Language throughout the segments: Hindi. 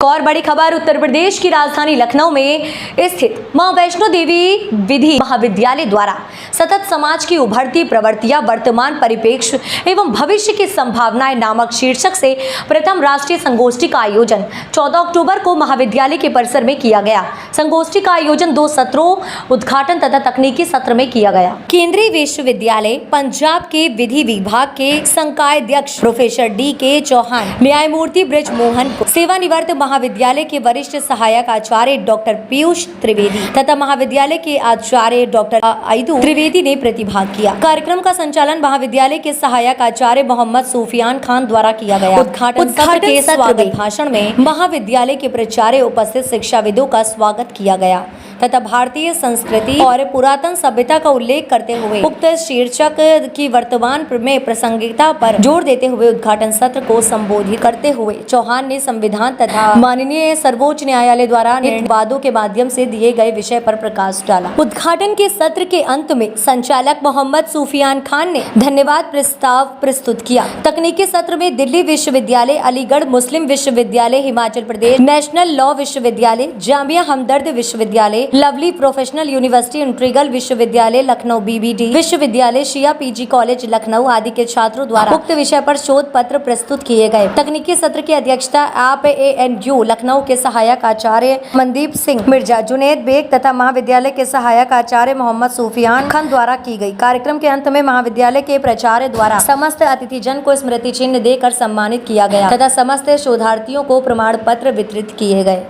और बड़ी खबर उत्तर प्रदेश की राजधानी लखनऊ में स्थित मां वैष्णो देवी विधि महाविद्यालय द्वारा सतत समाज की उभरती प्रवृत्तियां, वर्तमान परिप्रेक्ष्य एवं भविष्य की संभावनाएं नामक शीर्षक से प्रथम राष्ट्रीय संगोष्ठी का आयोजन 14 अक्टूबर को महाविद्यालय के परिसर में किया गया। संगोष्ठी का आयोजन 2 सत्रों, उद्घाटन तथा तकनीकी सत्र में किया गया। केंद्रीय विश्वविद्यालय पंजाब के विधि विभाग के संकायाध्यक्ष प्रोफेसर D.K. चौहान, न्यायमूर्ति ब्रिज मोहन, सेवानिवृत्त महाविद्यालय के वरिष्ठ सहायक आचार्य डॉक्टर पीयूष त्रिवेदी तथा महाविद्यालय के आचार्य डॉक्टर आइदू त्रिवेदी ने प्रतिभाग किया। कार्यक्रम का संचालन महाविद्यालय के सहायक आचार्य मोहम्मद सूफियान खान द्वारा किया गया। उद्घाटन सत्र के स्वागत भाषण में महाविद्यालय के प्राचार्य उपस्थित शिक्षाविदों का स्वागत किया गया तथा भारतीय संस्कृति और पुरातन सभ्यता का उल्लेख करते हुए उक्त शीर्षक की वर्तमान में प्रासंगिकता पर जोर देते हुए उद्घाटन सत्र को संबोधित करते हुए चौहान ने संविधान तथा माननीय सर्वोच्च न्यायालय द्वारा निर्णीत वादों के माध्यम से दिए गए विषय पर प्रकाश डाला। उद्घाटन के सत्र के अंत में संचालक मोहम्मद सूफियान खान ने धन्यवाद प्रस्ताव प्रस्तुत किया। तकनीकी सत्र में दिल्ली विश्वविद्यालय, अलीगढ़ मुस्लिम विश्वविद्यालय, हिमाचल प्रदेश नेशनल लॉ विश्वविद्यालय, जामिया हमदर्द विश्वविद्यालय, लवली प्रोफेशनल यूनिवर्सिटी, इंट्रीगल विश्वविद्यालय लखनऊ, BBD विश्वविद्यालय, शिया PG कॉलेज लखनऊ आदि के छात्रों द्वारा उक्त विषय पर शोध पत्र प्रस्तुत किए गए। तकनीकी सत्र की अध्यक्षता आप ANU लखनऊ के सहायक आचार्य मनदीप सिंह मिर्जा, जुनैद बेग तथा महाविद्यालय के सहायक आचार्य मोहम्मद सूफियान खान द्वारा की गई। कार्यक्रम के अंत में महाविद्यालय के प्राचार्य द्वारा समस्त अतिथिजन को स्मृति चिन्ह देकर सम्मानित किया गया तथा समस्त शोधार्थियों को प्रमाण पत्र वितरित किए गए।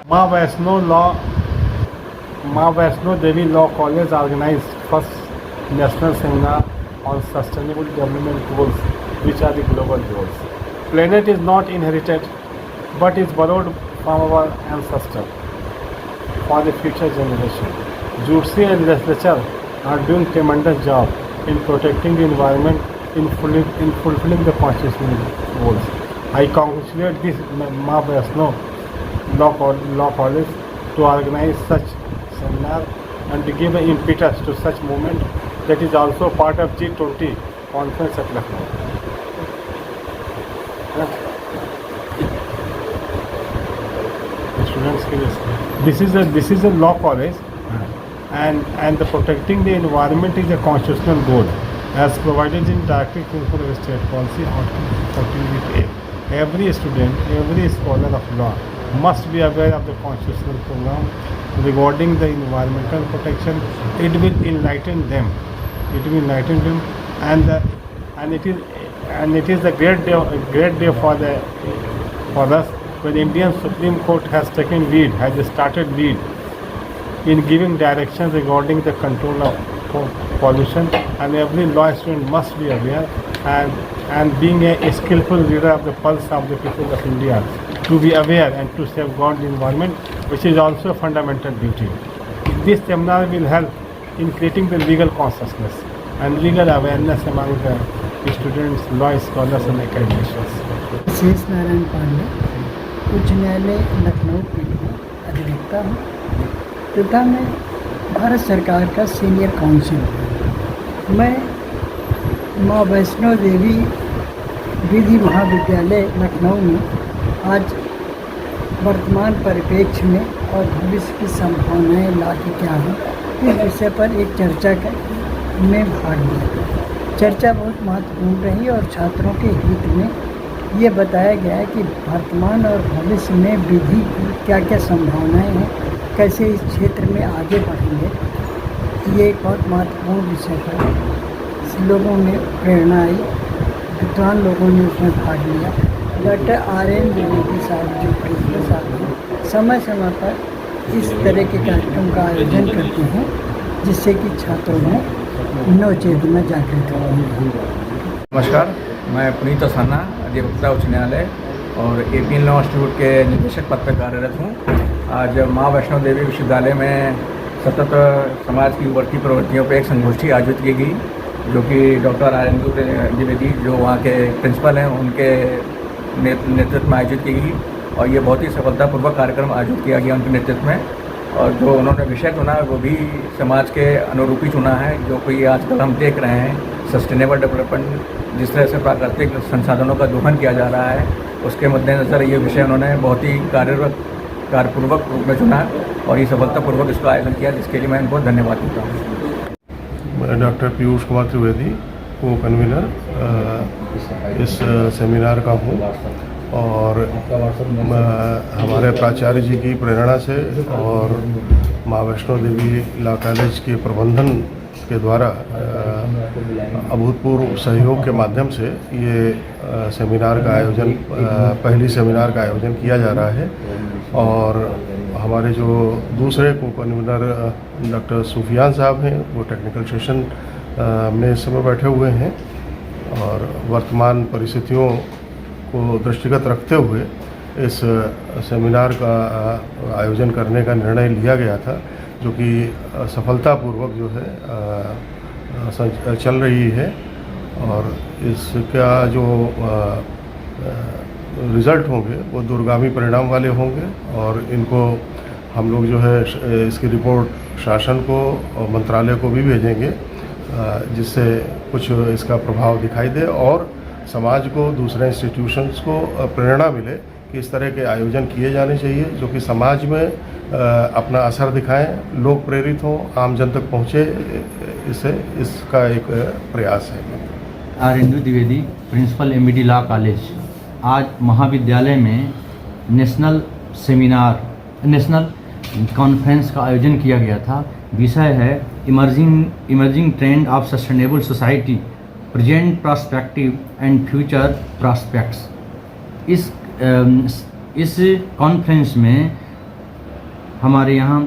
मां Vaishno Devi law college organized first national seminar on sustainable development goals, which are the global goals. Planet is not inherited, but is borrowed from our ancestors for the future generation. Jutsi and literature are doing tremendous job in protecting the environment, in fulfilling the constitutional goals. I congratulate this Maं Vaishno Law College to organize such seminar and to give an impetus to such movement that is also part of G20 conference at Lucknow. This is a law college, and the protecting the environment is a constitutional goal as provided in Directive Principle of State Policy Article 14(a). Every student, every scholar of law must be aware of the constitutional program regarding the environmental protection. It will enlighten them. And it is a great day for us when Indian Supreme Court has taken lead, has started lead in giving directions regarding the control of pollution, and every law student must be aware and being a skillful reader of the pulse of the people of India, to be aware and to safeguard the environment, which is also a fundamental duty. This seminar will help in creating the legal consciousness and legal awareness among the students, law scholars and academicians. शेष नारायण पांडे, उच्च न्यायालय लखनऊ पीठ में अधिवक्ता हूँ तथा मैं भारत सरकार का सीनियर काउंसिल हूँ। मैं मां वैष्णो देवी विधि महाविद्यालय लखनऊ में आज वर्तमान परिप्रेक्ष्य में और भविष्य की संभावनाएं लाके क्या हैं इस विषय पर एक चर्चा में भाग लिया। चर्चा बहुत महत्वपूर्ण रही और छात्रों के हित में ये बताया गया है कि वर्तमान और भविष्य में विधि की क्या क्या संभावनाएं हैं, कैसे इस क्षेत्र में आगे बढ़ेंगे। ये एक बहुत महत्वपूर्ण विषय पर लोगों में प्रेरणा आई, विद्वान लोगों ने उसमें भाग लिया। डॉक्टर RN त्रिवेदी साहब जो प्रिंसिपल साहब हैं, समय समय पर इस तरह के कार्यक्रम का आयोजन करते हैं जिससे कि छात्रों में नवचेतना जागृत होगी। नमस्कार, मैं पुनीत असाना, अधिवक्ता उच्च न्यायालय और AP लॉ इंस्टीट्यूट के निदेशक पद पर कार्यरत हूँ। आज मां वैष्णो देवी विश्वविद्यालय में सतत समाज की उभरती प्रवृत्तियों पर एक संगोष्ठी आयोजित की गई, जो कि डॉक्टर RN त्रिवेदी जो वहाँ के प्रिंसिपल हैं उनके नेतृत्व में आयोजित की गई। और ये बहुत ही सफलतापूर्वक कार्यक्रम आयोजित किया गया उनके नेतृत्व में। और जो उन्होंने विषय चुना वो भी समाज के अनुरूपी चुना है, जो कि आजकल हम देख रहे हैं सस्टेनेबल डेवलपमेंट, जिस तरह से प्राकृतिक संसाधनों का दोहन किया जा रहा है, उसके मद्देनज़र ये विषय उन्होंने बहुत ही कार्यरत कार्यपूर्वक रूप में चुना और ये सफलतापूर्वक इसका आयोजन किया, जिसके लिए मैं इनको धन्यवाद देता हूँ। मैं डॉक्टर पीयूष कुमार त्रिवेदी को कन्वीनर इस सेमिनार का हूँ और हमारे प्राचार्य जी की प्रेरणा से और माँ वैष्णो देवी लॉ कॉलेज के प्रबंधन के द्वारा अभूतपूर्व सहयोग के माध्यम से ये सेमिनार का आयोजन पहली सेमिनार का आयोजन किया जा रहा है। और हमारे जो दूसरे को कन्वीनर डॉक्टर सुफियान साहब हैं, वो टेक्निकल सेशन में इस समय बैठे हुए हैं और वर्तमान परिस्थितियों को दृष्टिगत रखते हुए इस सेमिनार का आयोजन करने का निर्णय लिया गया था, जो कि सफलतापूर्वक जो है चल रही है। और इसका जो रिज़ल्ट होंगे वो दूरगामी परिणाम वाले होंगे और इनको हम लोग जो है इसकी रिपोर्ट शासन को और मंत्रालय को भी भेजेंगे, जिससे कुछ इसका प्रभाव दिखाई दे और समाज को, दूसरे इंस्टीट्यूशंस को प्रेरणा मिले कि इस तरह के आयोजन किए जाने चाहिए, जो कि समाज में अपना असर दिखाएं, लोग प्रेरित हों, आम जन तक पहुँचे, इसका एक प्रयास है। R N D. Dwivedi, principal M D. Law college. आज महाविद्यालय में नेशनल कॉन्फ्रेंस का आयोजन किया गया था। विषय है emerging trend of sustainable society, present prospective and future prospects. इस कॉन्फ्रेंस में हमारे यहाँ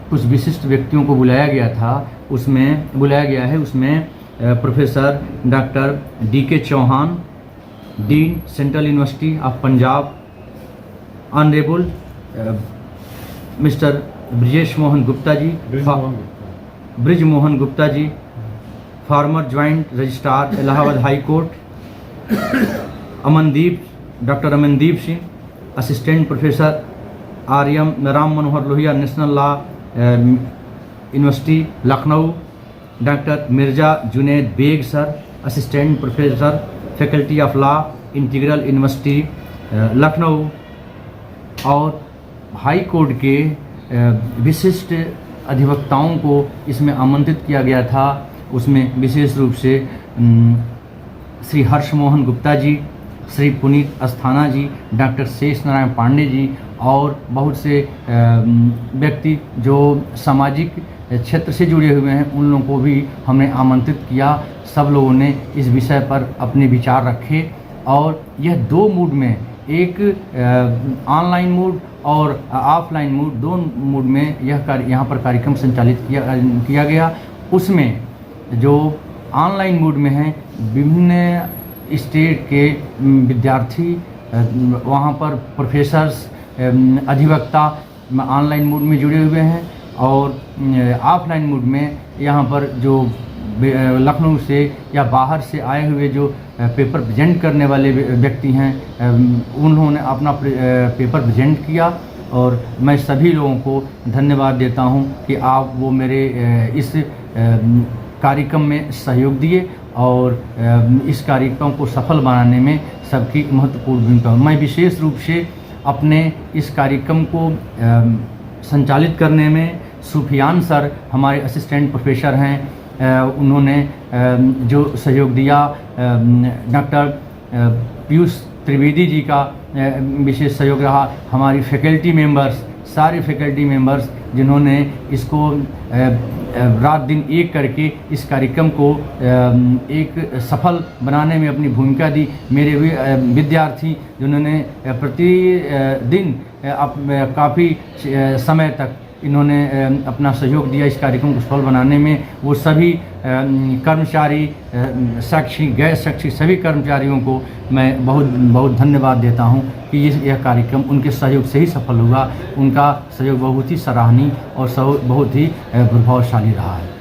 कुछ विशिष्ट व्यक्तियों को बुलाया गया है। उसमें professor doctor D.K. Chauhan, dean central university of Punjab, honourable mister Brij Mohan Gupta ji, former joint registrar Allahabad high court, doctor Amandeep Singh, assistant professor Ram Manohar Lohia, national law university Lucknow, doctor Mirza Junaid Baig sir, assistant professor faculty of law, integral university Lucknow, और हाई कोर्ट के विशिष्ट अधिवक्ताओं को इसमें आमंत्रित किया गया था। उसमें विशेष रूप से श्री हर्ष मोहन गुप्ता जी, श्री पुनीत अस्थाना जी, डॉक्टर शेष नारायण पांडे जी और बहुत से व्यक्ति जो सामाजिक क्षेत्र से जुड़े हुए हैं, उन लोगों को भी हमने आमंत्रित किया। सब लोगों ने इस विषय पर अपने विचार रखे और यह दो मूड में, एक ऑनलाइन मूड और ऑफलाइन मूड, दो मूड में यहाँ पर कार्यक्रम संचालित किया गया। उसमें जो ऑनलाइन मूड में है, विभिन्न स्टेट के विद्यार्थी, वहाँ पर प्रोफेसर्स, अधिवक्ता ऑनलाइन मूड में जुड़े हुए हैं और ऑफलाइन मूड में यहाँ पर जो लखनऊ से या बाहर से आए हुए जो पेपर प्रेजेंट करने वाले व्यक्ति हैं, उन्होंने अपना पेपर प्रेजेंट किया। और मैं सभी लोगों को धन्यवाद देता हूं कि आप वो मेरे इस कार्यक्रम में सहयोग दिए और इस कार्यक्रम को सफल बनाने में सबकी महत्वपूर्ण भूमिका। मैं विशेष रूप से अपने इस कार्यक्रम को संचालित करने में सुफियान सर, हमारे असिस्टेंट प्रोफेसर हैं, उन्होंने जो सहयोग दिया, डॉक्टर पीयूष त्रिवेदी जी का विशेष सहयोग रहा, हमारी फैकल्टी मेंबर्स, सारे फैकल्टी मेंबर्स जिन्होंने इसको रात दिन एक करके इस कार्यक्रम को एक सफल बनाने में अपनी भूमिका दी, मेरे विद्यार्थी जिन्होंने प्रतिदिन काफ़ी समय तक इन्होंने अपना सहयोग दिया इस कार्यक्रम को सफल बनाने में, वो सभी कर्मचारी, शैक्षिक, गैर शैक्षिक सभी कर्मचारियों को मैं बहुत बहुत धन्यवाद देता हूं कि यह कार्यक्रम उनके सहयोग से ही सफल हुआ। उनका सहयोग बहुत ही सराहनीय और बहुत ही प्रभावशाली रहा है।